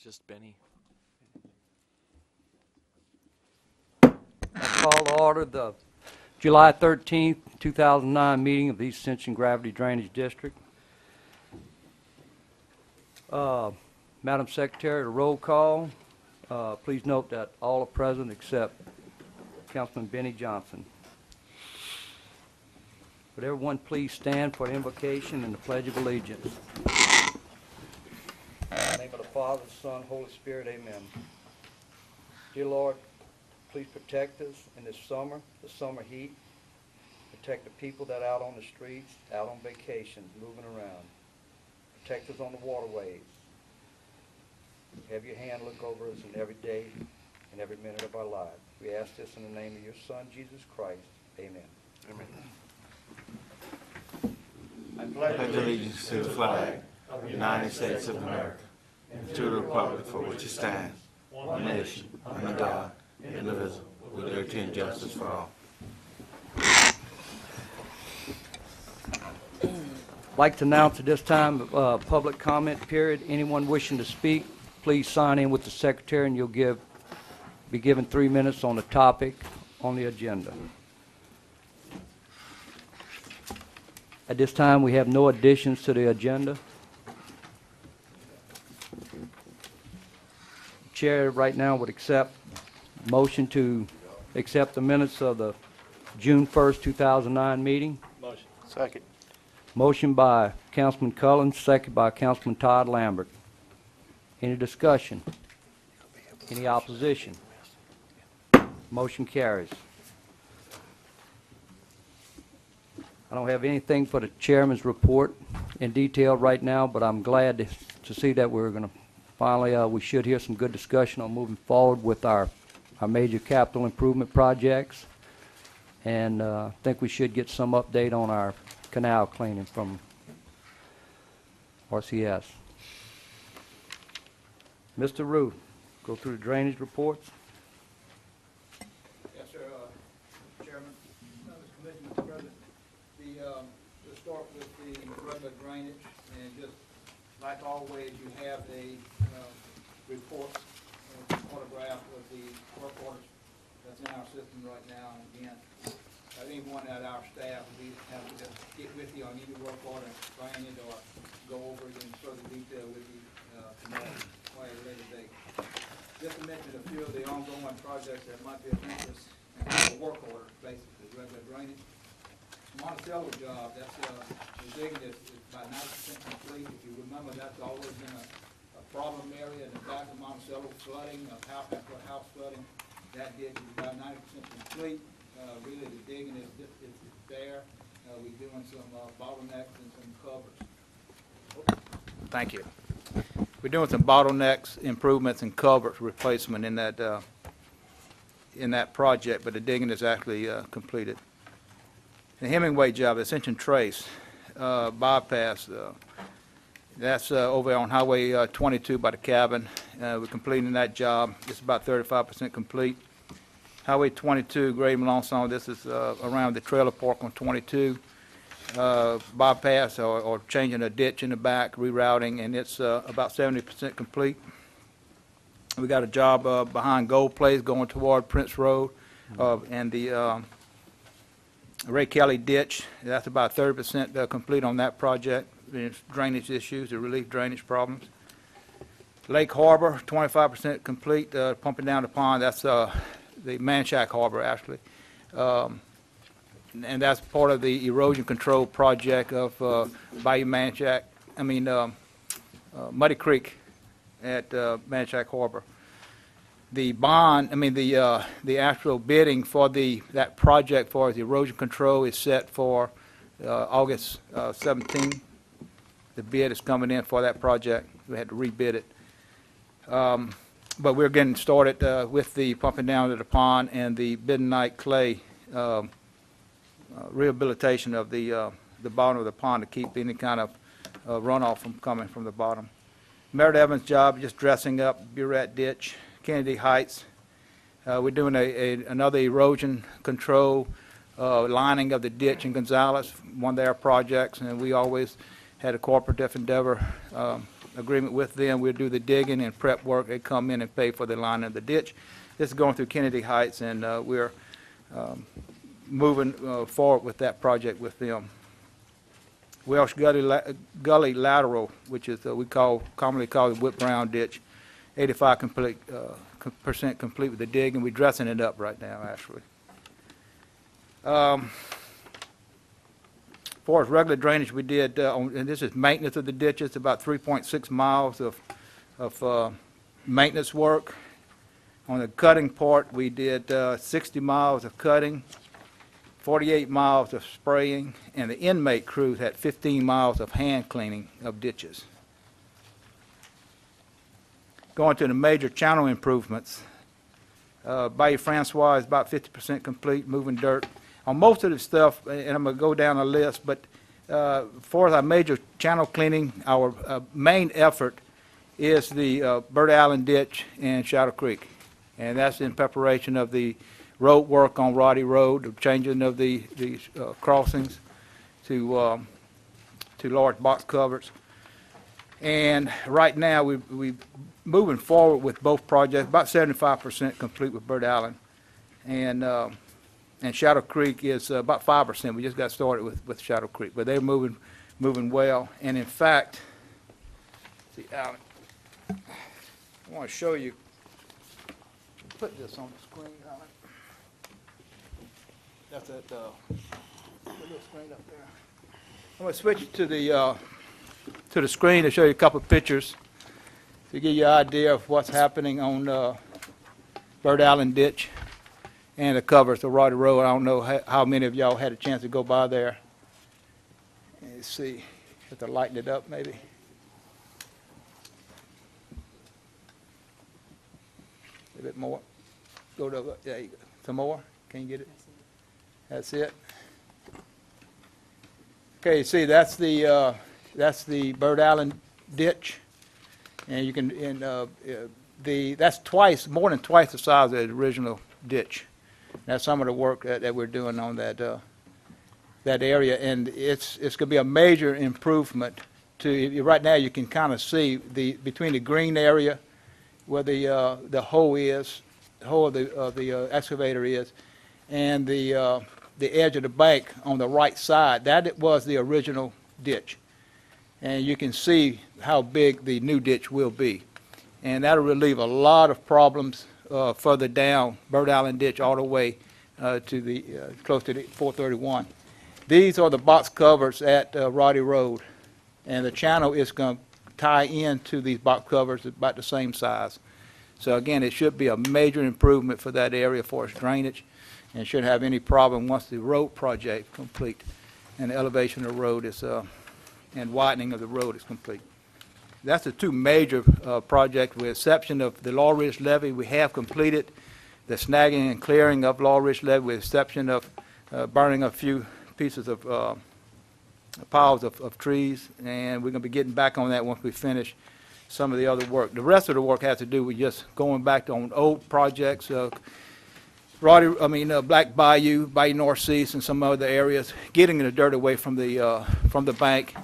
Just Benny. I call to order the July 13th, 2009 meeting of the Ascension Gravity Drainage District. Madam Secretary, the roll call. Please note that all are present except Councilman Benny Johnson. Would everyone please stand for the invocation and the Pledge of Allegiance? In the name of the Father, the Son, Holy Spirit, amen. Dear Lord, please protect us in this summer, the summer heat. Protect the people that are out on the streets, out on vacations, moving around. Protect us on the waterways. Have your hand look over us in every day and every minute of our lives. We ask this in the name of your Son, Jesus Christ. Amen. Amen. I pledge allegiance to the flag of the United States of America and to the republic for which it stands, one nation, under God, indivisible, with liberty and justice for all. I'd like to announce at this time public comment period. Anyone wishing to speak, please sign in with the secretary and you'll be given 3 minutes on the topic on the agenda. At this time, we have no additions to the agenda. Chair right now would accept motion to accept the minutes of the June 1st, 2009 meeting. Motion. Second. Motion by Councilman Cullen, second by Councilman Todd Lambert. Any discussion? Any opposition? Motion carries. I don't have anything for the chairman's report in detail right now, but I'm glad to see that we're going to finally, we should hear some good discussion on moving forward with our major capital improvement projects. And I think we should get some update on our canal cleaning from RCS. Mr. Ruth, go through the drainage reports. Yes, sir, Chairman, Mr. President. To start with the regular drainage, and just like always, you have a report, photograph of the work orders that's in our system right now. And again, anyone at our staff, we have to just get with you on any work order, explain it, or go over it in further detail with you tomorrow, or at a later date. Just to mention a few of the ongoing projects that might be of interest, and work order, basically, regular drainage. Monticello job, that's the digging is about 90% complete. If you remember, that's always been a problem area in the back of Monticello, flooding, house flooding. That dig is about 90% complete. Really, the digging is there. We're doing some bottlenecks and some covers. Thank you. We're doing some bottlenecks, improvements, and covers replacement in that project, but the digging is actually completed. The Hemingway job, Ascension Trace bypass, that's over on Highway 22 by the cabin. We're completing that job. It's about 35% complete. Highway 22, Great Melanson, this is around the trailer park on 22. Bypass or changing a ditch in the back, rerouting, and it's about 70% complete. We got a job behind Gold Place going toward Prince Road, and the Ray Kelly ditch, that's about 30% complete on that project. It's drainage issues, the relief drainage problems. Lake Harbor, 25% complete, pumping down the pond. That's the Manchac Harbor, actually. And that's part of the erosion control project of Bayou Manchac, Muddy Creek at Manchac Harbor. The bond, the actual bidding for that project for the erosion control is set for August 17th. The bid is coming in for that project. We had to rebid it. But we're getting started with the pumping down to the pond and the bentonite clay rehabilitation of the bottom of the pond to keep any kind of runoff from coming from the bottom. Merritt Evans' job, just dressing up Buret Ditch. Kennedy Heights. We're doing another erosion control lining of the ditch in Gonzales, one of their projects, and we always had a cooperative endeavor agreement with them. We'll do the digging and prep work. They come in and pay for the lining of the ditch. This is going through Kennedy Heights, and we're moving forward with that project with them. Welsh Gully Lateral, which is we commonly call the Whip Brown Ditch, 85% complete with the dig, and we're dressing it up right now, actually. As far as regular drainage, we did, and this is maintenance of the ditches, about 3.6 miles of maintenance work. On the cutting part, we did 60 miles of cutting, 48 miles of spraying, and the inmate crew had 15 miles of hand cleaning of ditches. Going to the major channel improvements, Bayou Francois is about 50% complete, moving dirt. On most of the stuff, and I'm going to go down a list, but for our major channel cleaning, our main effort is the Bird Island Ditch and Shadow Creek. And that's in preparation of the road work on Roddy Road, the changing of the crossings to large box covers. And right now, we're moving forward with both projects, about 75% complete with Bird Island. And Shadow Creek is about 5%. We just got started with Shadow Creek, but they're moving well. And in fact, see, Alan, I want to show you. Put this on the screen, Alan. That's that little screen up there. I'm going to switch to the screen to show you a couple of pictures to give you an idea of what's happening on Bird Island Ditch and the covers of Roddy Road. I don't know how many of y'all had a chance to go by there. Let's see, if to lighten it up maybe. A bit more. Go to, there you go. Some more? Can you get it? That's it. Okay, you see that's the Bird Island Ditch, and you can that's more than twice the size of the original ditch. That's some of the work that we're doing on that area, and it's going to be a major improvement. Right now you can kind of see between the green area where the hole is, the hole of the excavator is, and the edge of the bank on the right side. That was the original ditch, and you can see how big the new ditch will be, and that'll relieve a lot of problems further down Bird Island Ditch all the way to the close to the 431. These are the box covers at Roddy Road, and the channel is going to tie into these box covers about the same size. So again, it should be a major improvement for that area for its drainage, and shouldn't have any problem once the road project complete and the elevation of the road is and widening of the road is complete. That's the two major projects, with the exception of the Law Ridge Levee. We have completed the snagging and clearing of Law Ridge Levee, with the exception of burning a few pieces of piles of trees, and we're going to be getting back on that once we finish some of the other work. The rest of the work has to do with just going back on old projects, Black Bayou, Bayou North East, and some other areas, getting the dirt away from the bank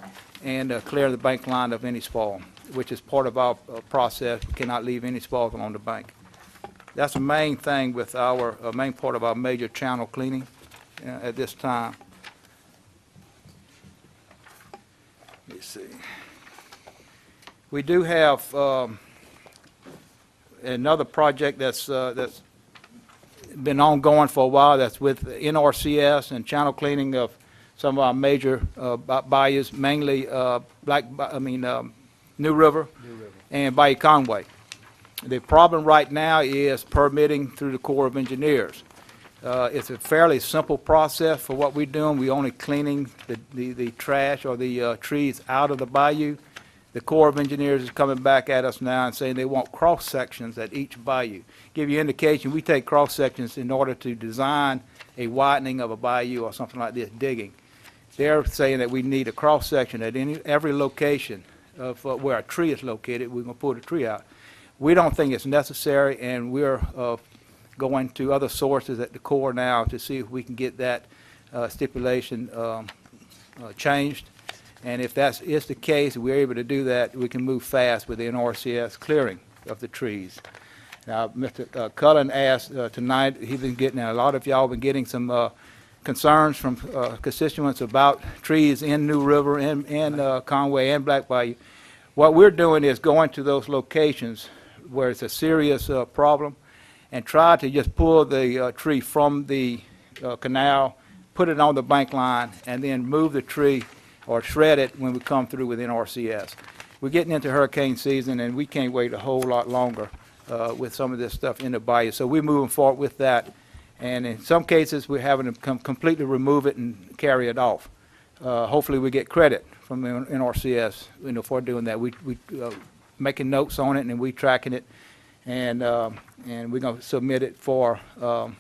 and clear the bank line of any spoil, which is part of our process. We cannot leave any spoils along the bank. That's the main thing with our main part of our major channel cleaning at this time. Let me see. We do have another project that's been ongoing for a while. That's with NRCS and channel cleaning of some of our major bayous, mainly New River and Bayou Conway. The problem right now is permitting through the Corps of Engineers. It's a fairly simple process for what we're doing. We're only cleaning the trash or the trees out of the bayou. The Corps of Engineers is coming back at us now and saying they want cross sections at each bayou. Give you indication, we take cross sections in order to design a widening of a bayou or something like this, digging. They're saying that we need a cross section at every location of where a tree is located. We're going to pull the tree out. We don't think it's necessary, and we're going to other sources at the Corps now to see if we can get that stipulation changed. And if that is the case, we're able to do that, we can move fast with the NRCS clearing of the trees. Now, Mr. Cullen asked tonight, he's been getting, a lot of y'all been getting some concerns from constituents about trees in New River, in Conway, and Black Bayou. What we're doing is going to those locations where it's a serious problem and try to just pull the tree from the canal, put it on the bank line, and then move the tree or shred it when we come through with NRCS. We're getting into hurricane season, and we can't wait a whole lot longer with some of this stuff in the bayou. So we're moving forward with that. And in some cases, we're having to completely remove it and carry it off. Hopefully, we get credit from the NRCS, for doing that. We making notes on it, and we tracking it, and we're going to submit it for some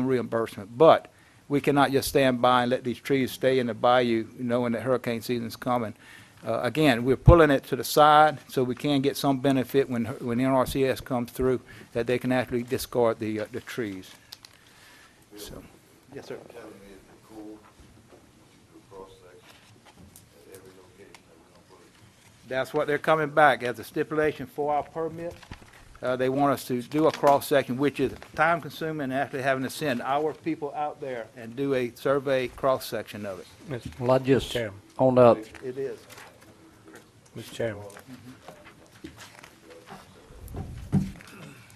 reimbursement. But we cannot just stand by and let these trees stay in the bayou, knowing that hurricane season's coming. Again, we're pulling it to the side so we can get some benefit when NRCS comes through, that they can actually discard the trees. So, yes, sir. That's what they're coming back as a stipulation for our permit. They want us to do a cross-section, which is time-consuming, and actually having to send our people out there and do a survey cross-section of it. Well, I just, Chairman. on up, It is. Mr. Chairman.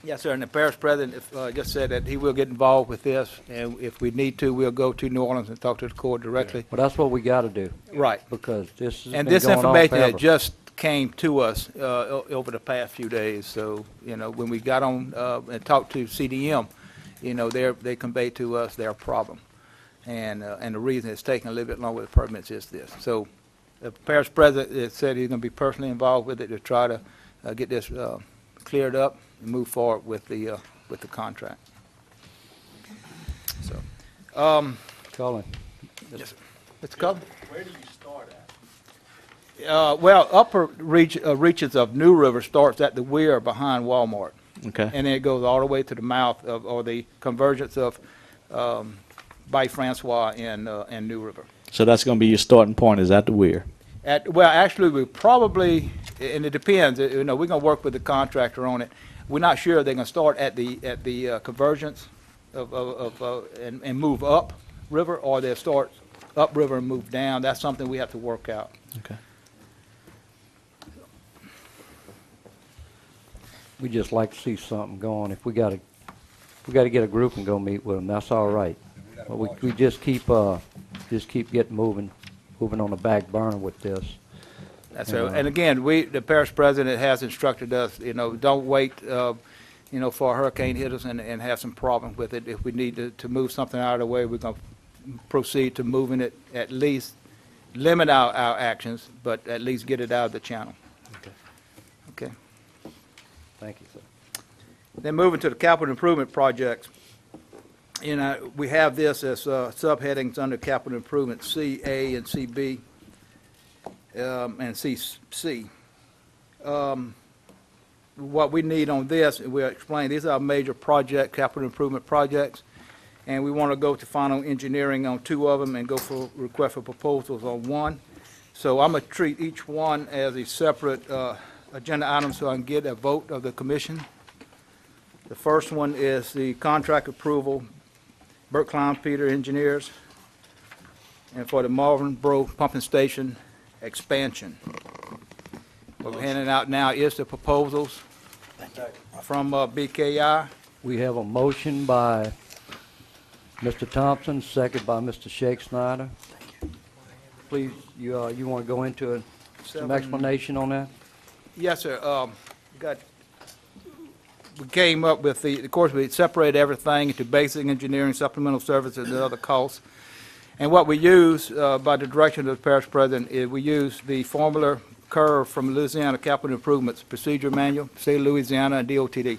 Yes, sir, and the parish president just said that he will get involved with this, and if we need to, we'll go to New Orleans and talk to the Corps directly. well, that's what we gotta do, Right. because this has And been this going on information that forever. just came to us over the past few days, so, when we got on and talked to CDM, they conveyed to us their problem. And the reason it's taking a little bit longer with the permits is this. So the parish president said he's going to be personally involved with it to try to get this cleared up and move forward with the contract. So, Colin, yes, sir. Mr. Cullen? Where do you start at? Well, upper reaches of New River starts at the weir behind Walmart. Okay. And then it goes all the way to the mouth of, or the convergence of Bay Francois and New River. So that's going to be your starting point, is at the weir? Well, actually, we probably, and it depends, we're going to work with the contractor on it. We're not sure they're going to start at the convergence and move up river, or they'll start up river and move down. That's something we have to work out. Okay. we just like to see something going. If we gotta get a group and go meet with them, that's all right. But we just keep getting moving on the back burner with this. That's right. And again, the parish president has instructed us, don't wait, for a hurricane hit us and have some problems with it. If we need to move something out of the way, we're going to proceed to moving it, at least limit our actions, but at least get it out of the channel. Okay. Thank you, sir. Then moving to the capital improvement projects. We have this as subheadings under capital improvement, CA and CB. And CC. What we need on this, we'll explain, these are our major capital improvement projects, and we want to go to final engineering on 2 of them and go for request for proposals on 1. So I'm going to treat each one as a separate agenda item so I can get a vote of the commission. The first one is the contract approval, Burt Klein Peter Engineers, and for the Marvin Bro Pumping Station expansion. What we're handing out now is the proposals from BKI. We have a motion by Mr. Thompson, second by Mr. Shake Snyder. Please, you want to go into some explanation on that? Yes, sir. We came up with of course, we separated everything into basic engineering, supplemental services, and other costs. And what we use, by the direction of the parish president, is we use the formula curve from Louisiana Capital Improvements Procedure Manual, State of Louisiana and DOTD.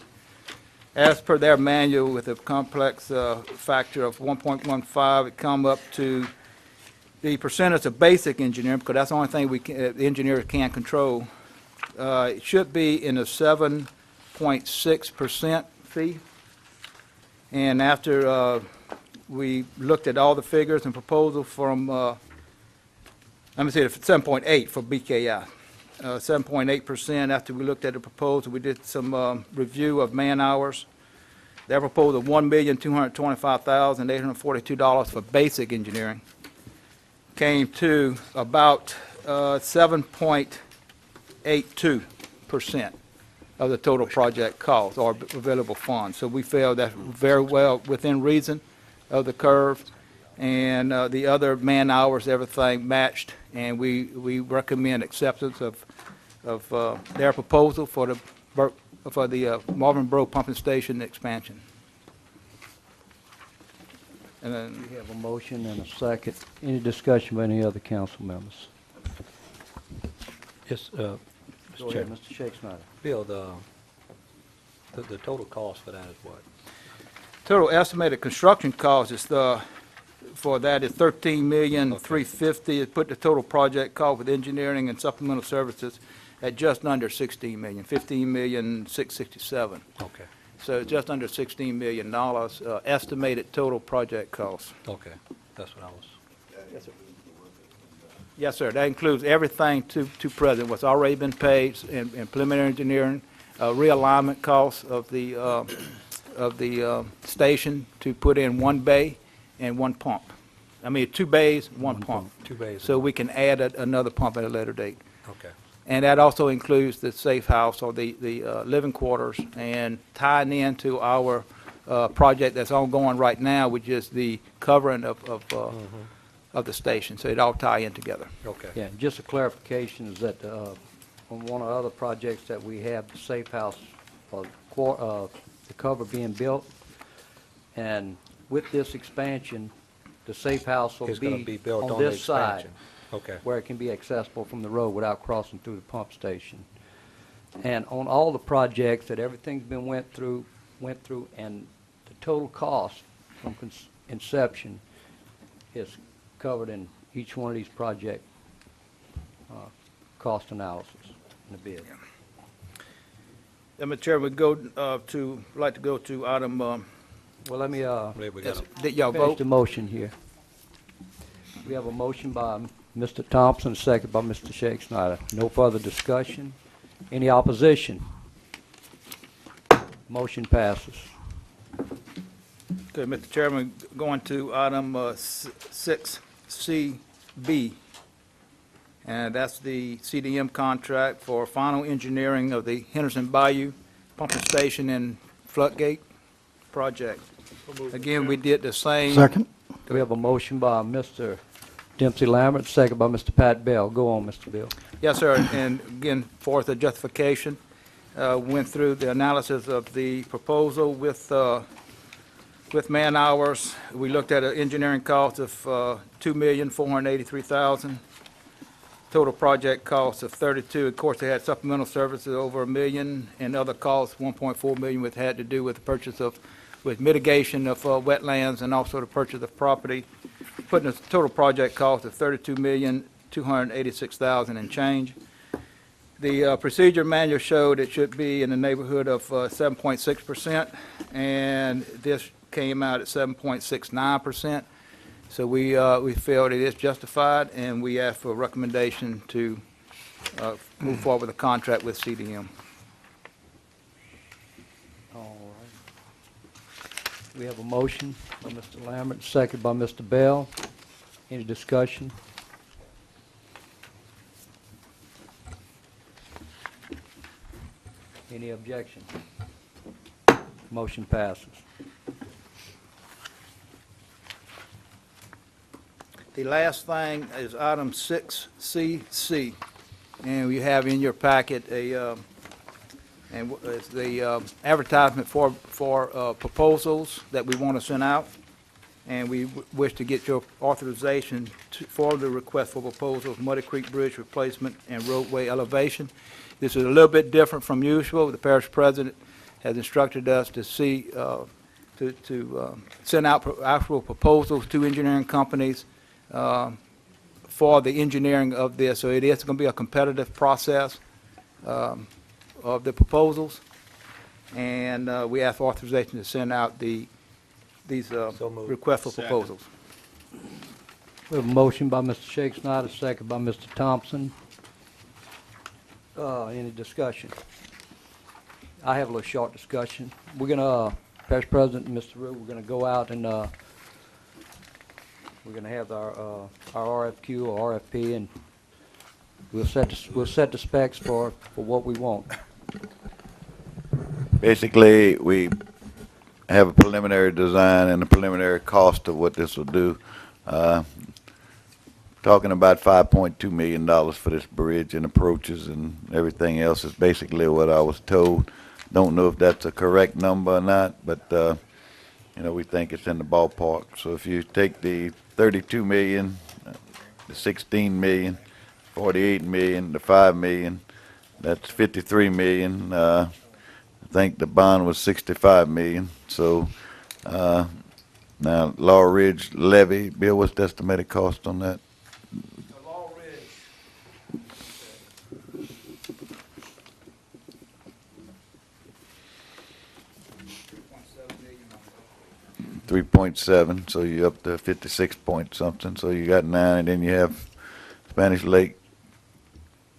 As per their manual, with a complex factor of 1.15, it come up to the percentage of basic engineering, because that's the only thing the engineers can control. It should be in a 7.6% fee. And after we looked at all the figures and proposals from let me see, 7.8 for BKI. 7.8% after we looked at the proposal. We did some review of man-hours. Their proposal, $1,225,842 for basic engineering, came to about 7.82% of the total project cost or available funds. So we feel that's very well within reason of the curve, and the other man-hours, everything matched, and we recommend acceptance of their proposal for the Marvin Borough Pumping Station expansion. And then, We have a motion and a second. Any discussion by any other council members? Yes, Go Mr. ahead, Chairman. Mr. Shake Snyder. Bill, the total cost for that is what? total estimated construction cost is for that is $13,350,000. It put the total project cost with engineering and supplemental services at just under $16 million, $15,667,000. Okay, So just under $16 million estimated total project cost. okay, that's what I was. Yes, sir. That includes everything to present, what's already been paid in preliminary engineering, realignment costs of the station to put in one bay and one pump. I mean, 2 bays, one pump. 2 bays. So we can add another pump at a later date. Okay, And that also includes the safe house or the living quarters and tying into our project that's ongoing right now, which is the covering of the station. So it all tie in together. okay. Yeah, just a clarification is that on one of the other projects that we have, the safe house, the cover being built, and with this expansion, the safe house will It's gonna be built on on the this side, expansion. Okay, where it can be accessible from the road without crossing through the pump station. And on all the projects that everything's been went through, and the total cost from inception is covered in each one of these project cost analysis in the bid. Mr. Chairman, like to go to item, Well, let me believe we got did y'all finish vote? the motion here. We have a motion by Mr. Thompson, a second by Mr. Shake Snyder. No further discussion. Any opposition? Motion passes. Okay, Mr. Chairman, going to item 6CB, and that's the CDM contract for final engineering of the Henderson Bayou Pumping Station and Floodgate project. Again, we did the same. Second. We have a motion by Mr. Dempsey Lambert, second by Mr. Pat Bell. Go on, Mr. Bill. Yes, sir, and again, for the justification, went through the analysis of the proposal with man-hours. We looked at an engineering cost of $2,483,000, total project cost of $32. Of course, they had supplemental services over $1 million, and other costs, $1.4 million, which had to do with the purchase with mitigation of wetlands and also the purchase of property, putting a total project cost of $32,286,000 and change. The procedure manual showed it should be in the neighborhood of 7.6%, and this came out at 7.69%. So we feel it is justified, and we ask for a recommendation to move forward with a contract with CDM. All right. We have a motion by Mr. Lambert, second by Mr. Bell. Any discussion? Any objection? Motion passes. The last thing is item 6CC, and we have in your packet it's the advertisement for proposals that we want to send out, and we wish to get your authorization for the request for proposals, Muddy Creek Bridge replacement and roadway elevation. This is a little bit different from usual. The parish president has instructed us to send out actual proposals to engineering companies for the engineering of this. So it is going to be a competitive process of the proposals, and we ask for authorization to send out these So moved. requests for Second. proposals. We have a motion by Mr. Shake Snyder, second by Mr. Thompson. Any discussion? I have a little short discussion. We're gonna, Parish President and Mr. Rue, we're gonna go out and, we're gonna have our RFQ or RFP, and we'll set the specs for what we want. Basically, we have a preliminary design and a preliminary cost of what this will do. Talking about $5.2 million for this bridge and approaches and everything else is basically what I was told. Don't know if that's a correct number or not, but you know, we think it's in the ballpark. So if you take the 32 million, the 16 million, 48 million, the 5 million, that's 53 million. I think the bond was 65 million. So now Law Ridge levy, Bill, what's the estimated cost on that? The Law Ridge, 3.7, so you're up to 56 point something. So you got 9, and then you have Spanish Lake.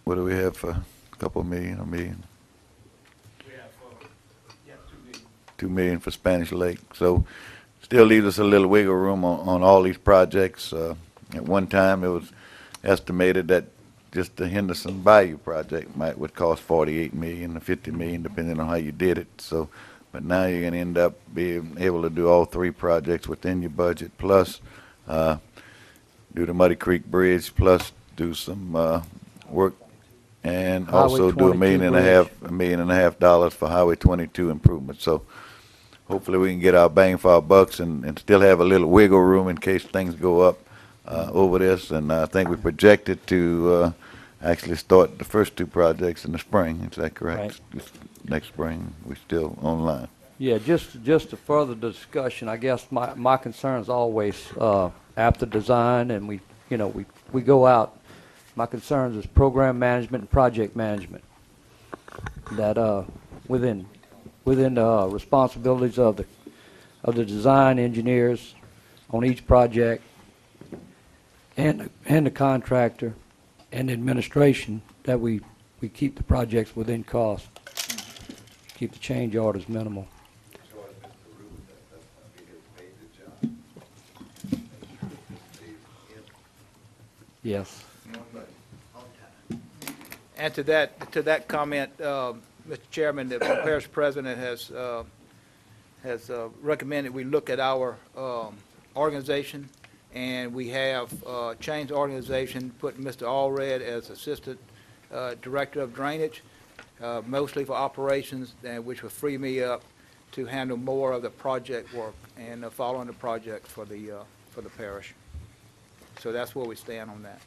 What do we have for a couple of million, a million? we have, yeah, 2 million. 2 million for Spanish Lake. So still leaves us a little wiggle room on all these projects. At one time, it was estimated that just the Henderson Bayou project would cost 48 million or 50 million, depending on how you did it. So, but now you're going to end up being able to do all 3 projects within your budget, plus do the Muddy Creek Bridge, plus do some work, and Highway also do $22 $1.5 million for Highway 22 improvements. So hopefully we can get our bang for our bucks and still have a little wiggle room in case things go up over this. And I think we projected to actually start the first 2 projects in the spring. Is that correct? Right. Next spring, we're still online. Yeah, just to further the discussion, I guess my concern is always after design, and we go out. My concerns is program management and project management. That within the responsibilities of the design engineers on each project, and the contractor and administration, that we keep the projects within cost, keep the change orders minimal. Yes. And to that comment, Mr. Chairman, the Parish President has recommended we look at our organization, and we have changed the organization, put Mr. Allred as Assistant Director of Drainage, mostly for operations, which will free me up to handle more of the project work and following the project for the parish. So that's where we stand on that.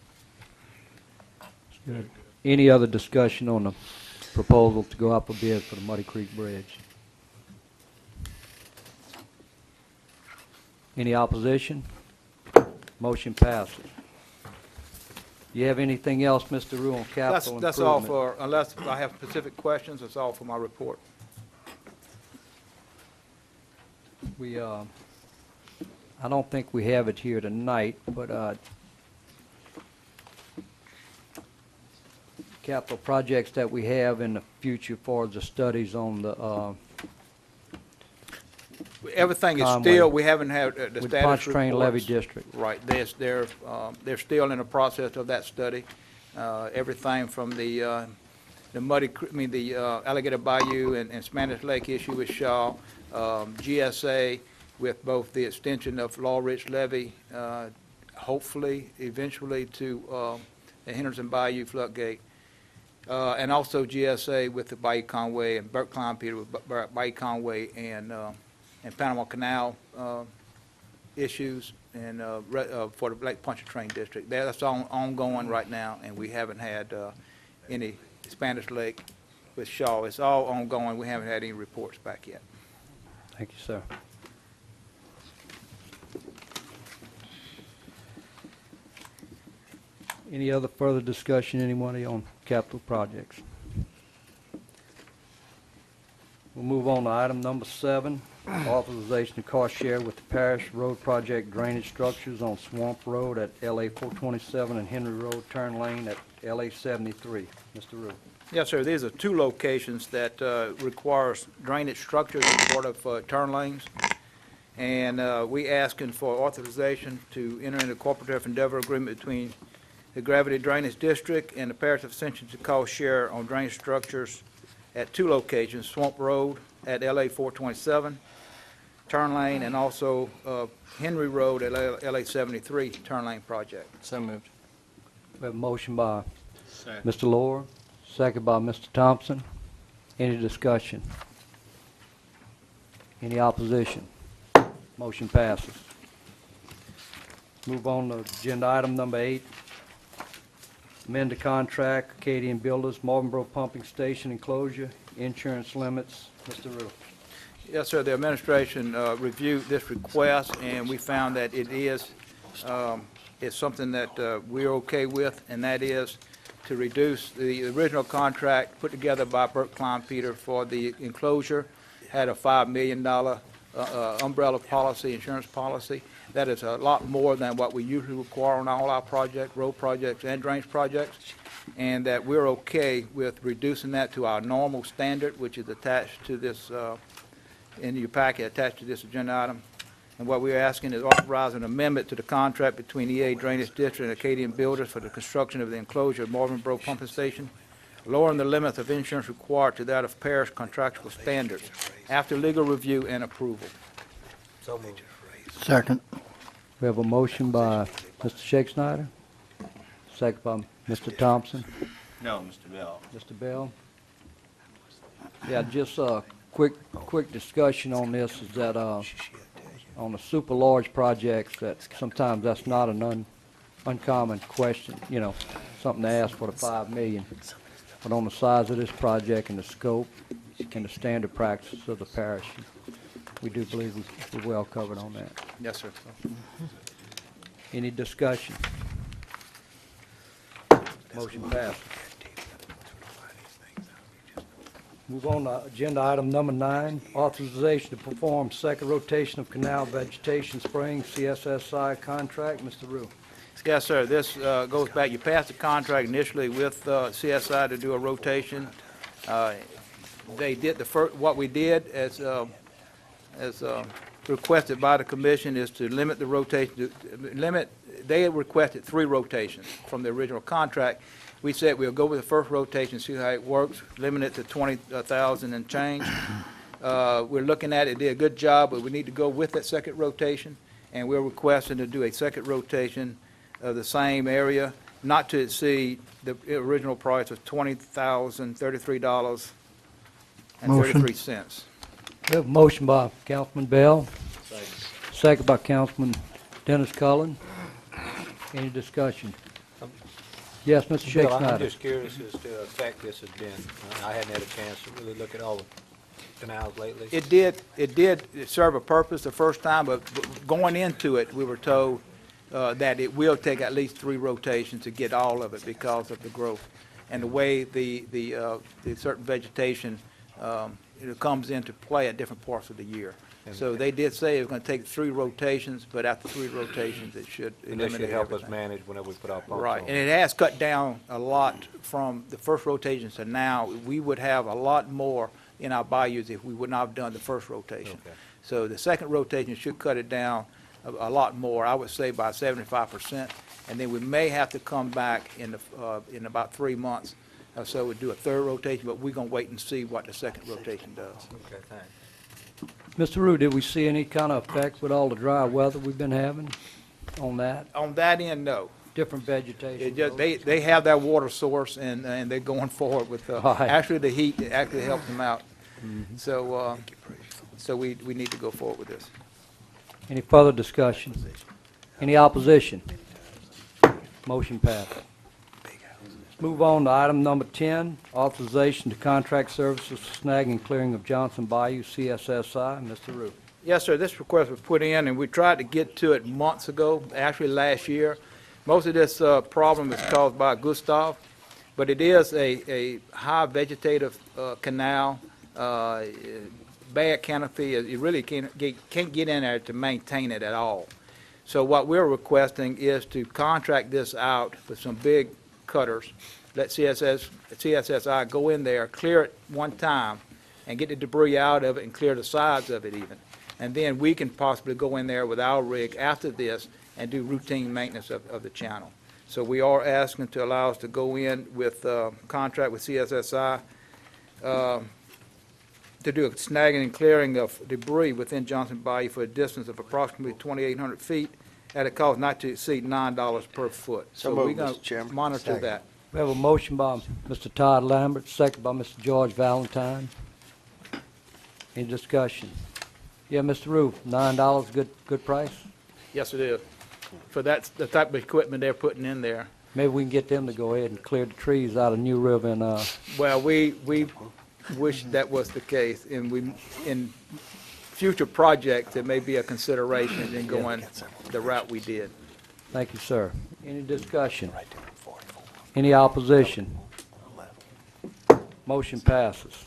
Good. Any other discussion on the proposal to go out for bid for the Muddy Creek Bridge? Any opposition? Motion passes. You have anything else, Mr. Rue, on capital improvement? That's all for, unless I have specific questions, that's all for my report. I don't think we have it here tonight, but capital projects that we have in the future for the studies on the Everything is Conway. still, we haven't had the with status Ponce Train Levy reports. District. Right, they're still in the process of that study. Everything from the Alligator Bayou and Spanish Lake issue with Shaw, GSA with both the extension of Law Ridge Levy, hopefully, eventually to the Henderson Bayou floodgate, and also GSA with the Bayou Conway and Burke Klein Peter with Bayou Conway and Panama Canal issues and for the Lake Pontchartrain District. That's all ongoing right now, and we haven't had any Spanish Lake with Shaw. It's all ongoing. We haven't had any reports back yet. Thank you, sir. Any other further discussion, anybody, on capital projects? We'll move on to item number 7. authorization to cost share with the Parish Road Project drainage structures on Swamp Road at LA 427 and Henry Road Turn Lane at LA 73. Mr. Rue. Yes, sir. These are two locations that requires drainage structures as part of turn lanes. And we asking for authorization to enter into a cooperative endeavor agreement between the Gravity Drainage District and the Parish of Ascension to cost share on drainage structures at two locations, Swamp Road at LA 427 turn lane, and also Henry Road at LA 73 turn lane project. So moved. We have a motion by Second. Mr. Lohr, second by Mr. Thompson. Any discussion? Any opposition? Motion passes. Move on to agenda item number 8. Amend the contract, Acadian Builders, Marvinboro Pumping Station enclosure, insurance limits. Mr. Rue. Yes, sir. The administration reviewed this request, and we found that it is it's something that we're okay with, and that is to reduce the original contract put together by Burt Klein Peter for the enclosure, had a $5 million umbrella policy, insurance policy. That is a lot more than what we usually require on all our projects, road projects and drainage projects, and that we're okay with reducing that to our normal standard, which is attached to this, in your packet, attached to this agenda item. And what we're asking is authorize an amendment to the contract between EA Drainage District and Acadian Builders for the construction of the enclosure of Marvinboro Pumping Station, lowering the limits of insurance required to that of Parish contractual standards after legal review and approval. So moved. Second. We have a motion by Mr. Shakespeare, second by Mr. Thompson. No, Mr. Bell. Mr. Bell? Yeah, just a quick discussion on this is that, on the super large projects, that sometimes that's not an uncommon question, you know, something to ask for the $5 million. But on the size of this project and the scope and the standard practices of the parish, we do believe we're well covered on that. Yes, sir. Any discussion? Motion passed. Move on to agenda item number 9, authorization to perform second rotation of canal vegetation spraying CSSI contract. Mr. Rue. Yes, sir. This goes back, you passed the contract initially with CSI to do a rotation. They did what we did as requested by the commission is to limit the rotation, they had requested 3 rotations from the original contract. We said we'll go with the first rotation, see how it works, limit it to 20,000 and change. We're looking at it, did a good job, but we need to go with that second rotation, and we're requesting to do a second rotation of the same area, not to exceed the original price of $20,033.33. We have a motion by Councilman Bell. Second by Councilman Dennis Cullen. Any discussion? Yes, Mr. Bill, I'm Shakespeare. just curious as to the effect this has been. I hadn't had a chance to really look at all the canals lately. It did serve a purpose the first time, but going into it, we were told that it will take at least 3 rotations to get all of it because of the growth and the way the certain vegetation it comes into play at different parts of the year. So they did say it was going to take 3 rotations, but after 3 rotations, it should And this eliminate should help us everything. manage whenever we put our pumps on. Right, and it has cut down a lot from the first rotations to now. We would have a lot more in our bayous if we would not have done the first rotation. Okay. So the second rotation should cut it down a lot more, I would say by 75%. And then we may have to come back in about 3 months. So we'd do a third rotation, but we're going to wait and see what the second rotation does. Okay, thanks. Mr. Rue, did we see any kind of effect with all the dry weather we've been having on that? On that end, no. Different vegetation? It just, they have their water source, and they're going forward with, Right. actually the heat actually helped them out. So, so we need to go forward with this. Any further discussion? Any opposition? Motion passed. Move on to item number 10, authorization to contract services for snag and clearing of Johnson Bayou, CSSI. Mr. Rue. Yes, sir, this request was put in, and we tried to get to it months ago, actually last year. Most of this problem is caused by Gustav, but it is a high vegetative canal. bad canopy, you really can't get in there to maintain it at all. So what we're requesting is to contract this out with some big cutters, let CSSI go in there, clear it one time, and get the debris out of it and clear the sides of it even. And then we can possibly go in there with our rig after this and do routine maintenance of the channel. So we are asking to allow us to go in with contract with CSSI to do a snagging and clearing of debris within Johnson Bayou for a distance of approximately 2,800 feet at a cost not to exceed $9 per foot. So we're moved, going Mr. Chairman. to monitor Second. that. We have a motion by Mr. Todd Lambert, second by Mr. George Valentine. Any discussion? Yeah, Mr. Roof, $9, good price? Yes, it is. For the type of equipment they're putting in there. Maybe we can get them to go ahead and clear the trees out of New River and, Well, we wish that was the case, and in future projects, it may be a consideration in going the route we did. thank you, sir. Any discussion? Any opposition? Motion passes.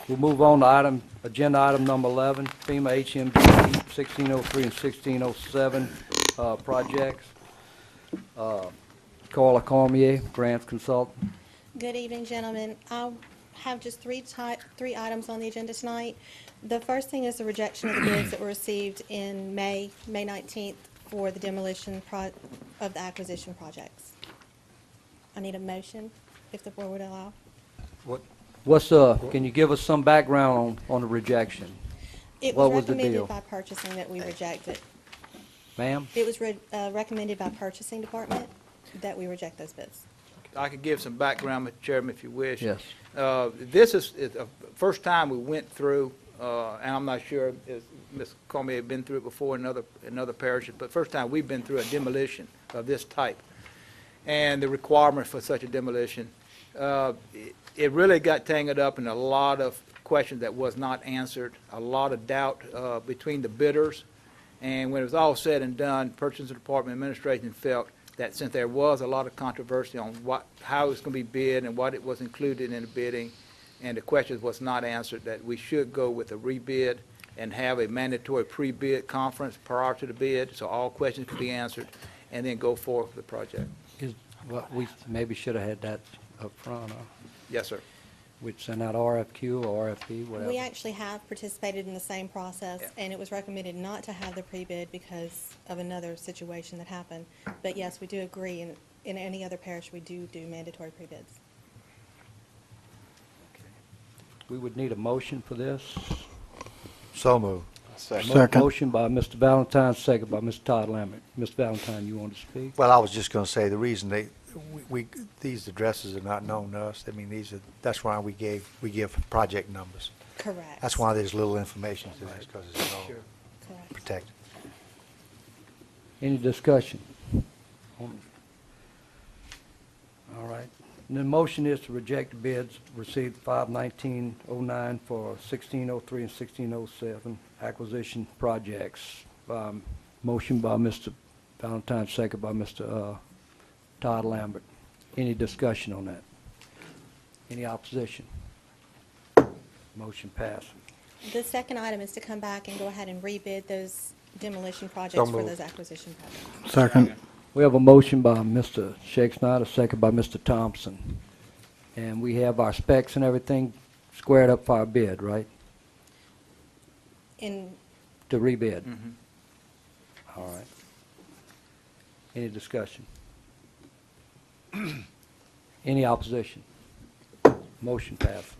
We'll move on to agenda item number 11, FEMA HMD 1603 and 1607 projects. Carla Cormier, grants consultant. Good evening, gentlemen. I'll have just three items on the agenda tonight. The first thing is the rejection of the bids that were received in May 19th for the demolition of the acquisition projects. I need a motion, if the board would allow. Can you give us some background on the rejection? It What was was the deal? recommended by purchasing that we reject it. Ma'am? It was recommended by purchasing department that we reject those bids. I could give some background, Mr. Chairman, if you wish. Yes. This is the first time we went through, and I'm not sure if Ms. Cormier had been through it before in other parishes, but first time we've been through a demolition of this type. And the requirement for such a demolition, it really got tangled up in a lot of questions that was not answered, a lot of doubt between the bidders. And when it was all said and done, purchasing department administration felt that since there was a lot of controversy on how it was going to be bid and what it was included in the bidding, and the questions was not answered, that we should go with a rebid and have a mandatory pre-bid conference prior to the bid, so all questions could be answered, and then go forward with the project. We maybe should have had that up front. Yes, sir. We'd send out RFQ or RFP, whatever. We actually have participated in the same process, Yeah. and it was recommended not to have the pre-bid because of another situation that happened. But yes, we do agree, and in any other parish, we do mandatory pre-bids. We would need a motion for this. So moved. Motion by Mr. Valentine, second by Mr. Todd Lambert. Mr. Valentine, you want to speak? Well, I was just going to say, the reason these addresses are not known to us, I mean, that's why we give project numbers. Correct. That's why there's little information to this, because it's all Correct. protected. Any discussion? All right. And the motion is to reject the bids received 5/19/09 for 1603 and 1607 acquisition projects. Motion by Mr. Valentine, second by Mr. Todd Lambert. Any discussion on that? Any opposition? Motion passes. The second item is to come back and go ahead and rebid those demolition projects for moved. those acquisition projects. Second. We have a motion by Mr. Shake Snyder, second by Mr. Thompson. And we have our specs and everything squared up for our bid, right? In To rebid. Mhm. All right. Any discussion? Any opposition? Motion passed.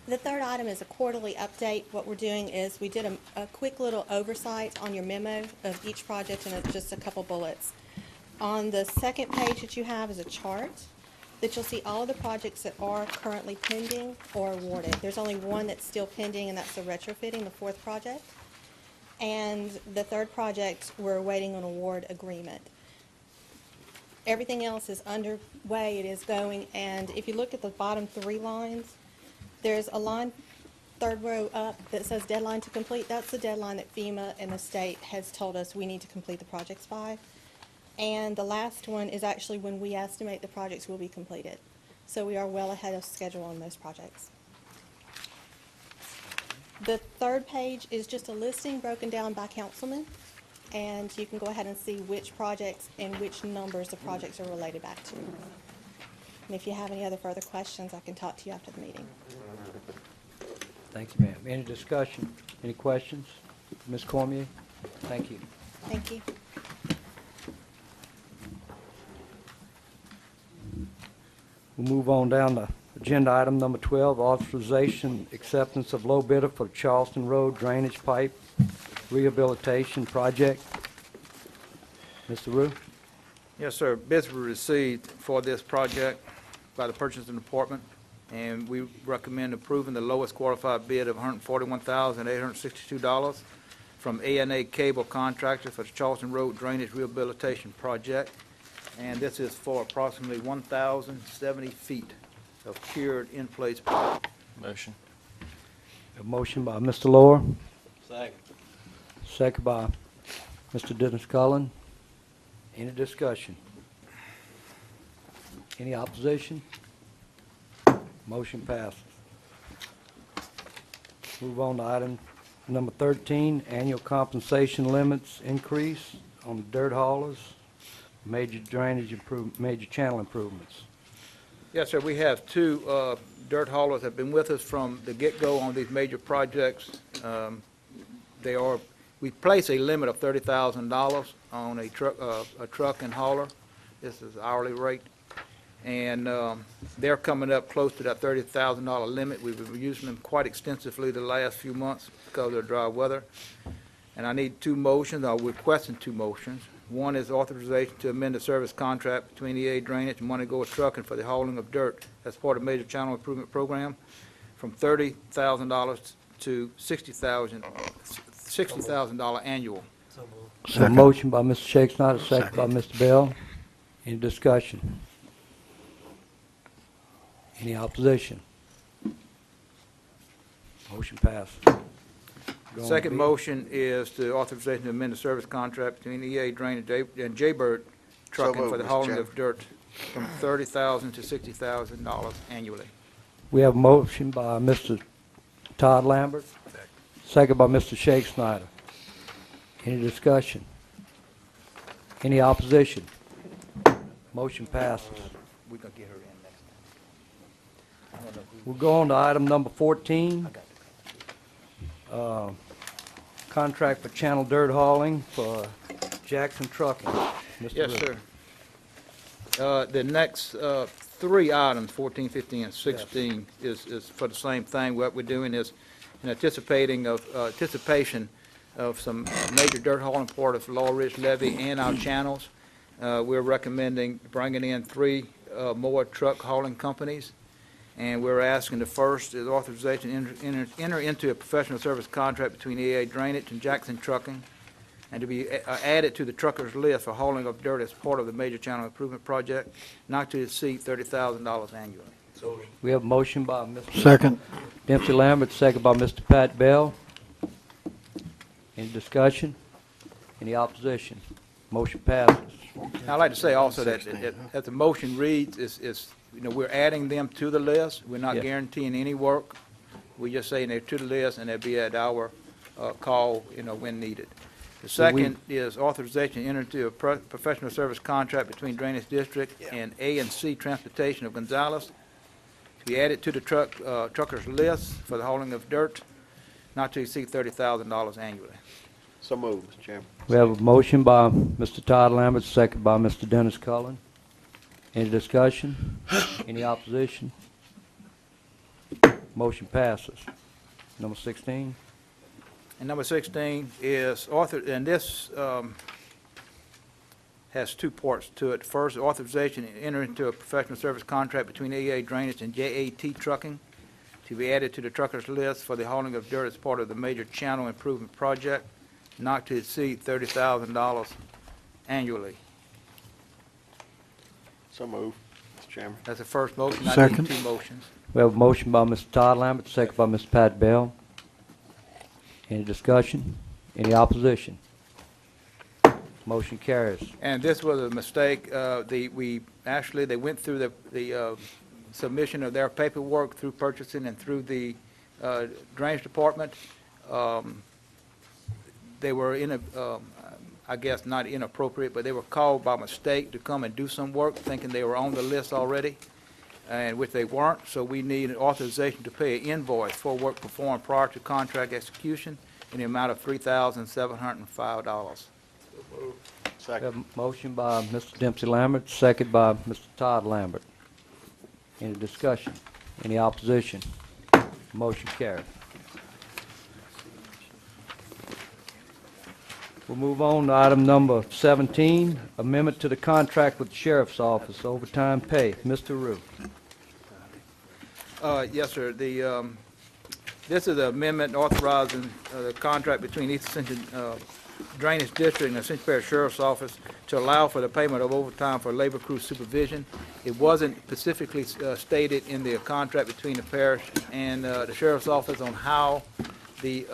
The third item is a quarterly update. What we're doing is we did a quick little oversight on your memo of each project, and it's just a couple bullets. On the second page that you have is a chart that you'll see all of the projects that are currently pending or awarded. There's only one that's still pending, and that's the retrofitting, the fourth project. And the third project, we're waiting on award agreement. Everything else is underway, it is going, and if you look at the bottom three lines, there's a line, third row up, that says deadline to complete. That's the deadline that FEMA and the state has told us we need to complete the projects by. And the last one is actually when we estimate the projects will be completed. So we are well ahead of schedule on those projects. The third page is just a listing broken down by councilman, and you can go ahead and see which projects and which numbers the projects are related back to. And if you have any other further questions, I can talk to you after the meeting. Thank you, ma'am. Any discussion? Any questions? Ms. Cormier? Thank you. Thank you. We'll move on down to agenda item number 12, authorization acceptance of low bidder for Charleston Road Drainage Pipe Rehabilitation Project. Mr. Rue? Yes, sir. Bids were received for this project by the purchasing department, and we recommend approving the lowest qualified bid of $141,862 from A&A Cable Contractor for the Charleston Road Drainage Rehabilitation Project. And this is for approximately 1,070 feet of cured in-place pipe. Motion. A motion by Mr. Lower, Second. second by Mr. Dennis Cullen. Any discussion? Any opposition? Motion passes. Move on to item number 13, annual compensation limits increase on the dirt haulers, major channel improvements. Yes, sir. We have two dirt haulers that have been with us from the get-go on these major projects. We place a limit of $30,000 on a truck and hauler. This is hourly rate. And they're coming up close to that $30,000 limit. We've been using them quite extensively the last few months because of the dry weather. And I need two motions. I'm requesting two motions. One is authorization to amend the service contract between EA Drainage and Money Go Trucking for the hauling of dirt as part of Major Channel Improvement Program from $30,000 to $60,000 annual. A motion by Mr. Shakes, not a second by Mr. Bell. Any discussion? Any opposition? Motion passed. Second motion is to authorization to amend the service contract between EA Drainage and Jaybird Trucking for the hauling of dirt from $30,000 to $60,000 annually. We have a motion by Mr. Todd Lambert, second by Mr. Shake Snyder. Any discussion? Any opposition? Motion passes. We're going to get her in next time. I don't know who. We'll go on to item number 14. Contract for channel dirt hauling for Jackson Trucking. Mr. Yes, Ritter. sir. The next three items, 14, 15, and 16, is for the same thing. What we're doing is in anticipation of some major dirt hauling part of Laurel Ridge Levee and our channels. We're recommending bringing in three more truck hauling companies. And we're asking the first is authorization to enter into a professional service contract between EA Drainage and Jackson Trucking, and to be added to the truckers list for hauling of dirt as part of the Major Channel Improvement Project, not to exceed $30,000 annually. We have a motion by Mr. Dempsey Lambert, second by Mr. Pat Bell. Any discussion? Any opposition? Motion passes. I'd like to say also that as the motion reads, we're adding them to the list. We're not Yes. guaranteeing any work. We're just saying they're to the list, and they'll be at our call, when needed. The second is authorization to enter into a professional service contract between Drainage District and A&C Transportation of Gonzales to be added to the truckers list for the hauling of dirt, not to exceed $30,000 annually. So moved, Mr. Chairman. We have a motion by Mr. Todd Lambert, second by Mr. Dennis Cullen. Any discussion? Any opposition? Motion passes. Number 16. And number 16 is and this has two parts to it. First, authorization to enter into a professional service contract between EA Drainage and JAT Trucking to be added to the truckers list for the hauling of dirt as part of the Major Channel Improvement Project, not to exceed $30,000 annually. So moved, Mr. Chairman. That's the first motion. I need two motions. We have a motion by Mr. Todd Lambert, second by Mr. Pat Bell. Any discussion? Any opposition? Motion carries. And this was a mistake. They went through the submission of their paperwork through purchasing and through the Drainage Department. They were I guess not inappropriate, but they were called by mistake to come and do some work, thinking they were on the list already, and which they weren't. So we need an authorization to pay an invoice for work performed prior to contract execution in the amount of $3,705. We have a motion by Mr. Dempsey Lambert, second by Mr. Todd Lambert. Any discussion? Any opposition? Motion carried. We'll move on to item number 17, amendment to the contract with the Sheriff's Office, overtime pay. Mr. Rue. Yes, sir. This is an amendment authorizing the contract between East Ascension Drainage District and Ascension Parish Sheriff's Office to allow for the payment of overtime for labor crew supervision. It wasn't specifically stated in the contract between the parish and the Sheriff's Office on how the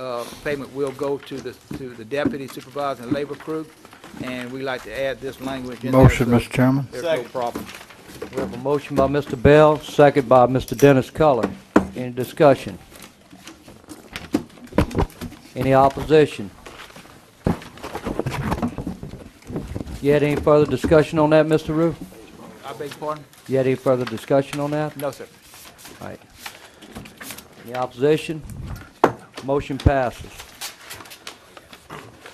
payment will go to the deputy supervisor and labor crew, and we like to add this language in there. Motion, so Mr. Chairman. there's no problem. We have a motion by Mr. Bell, second by Mr. Dennis Cullen. Any discussion? Any opposition? You had any further discussion on that, Mr. Rue? I beg your pardon? You had any further discussion on that? No, sir. All right. Any opposition? Motion passes.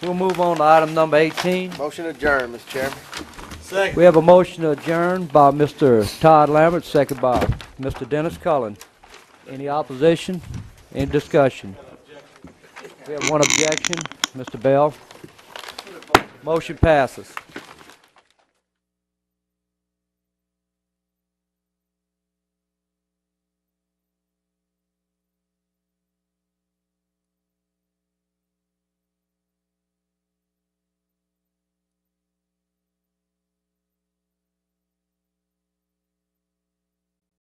We'll move on to item number 18. Motion adjourned, Mr. Chairman. We have a motion to adjourn by Mr. Todd Lambert, second by Mr. Dennis Cullen. Any opposition? Any discussion? We have one objection. Mr. Bell. Motion passes.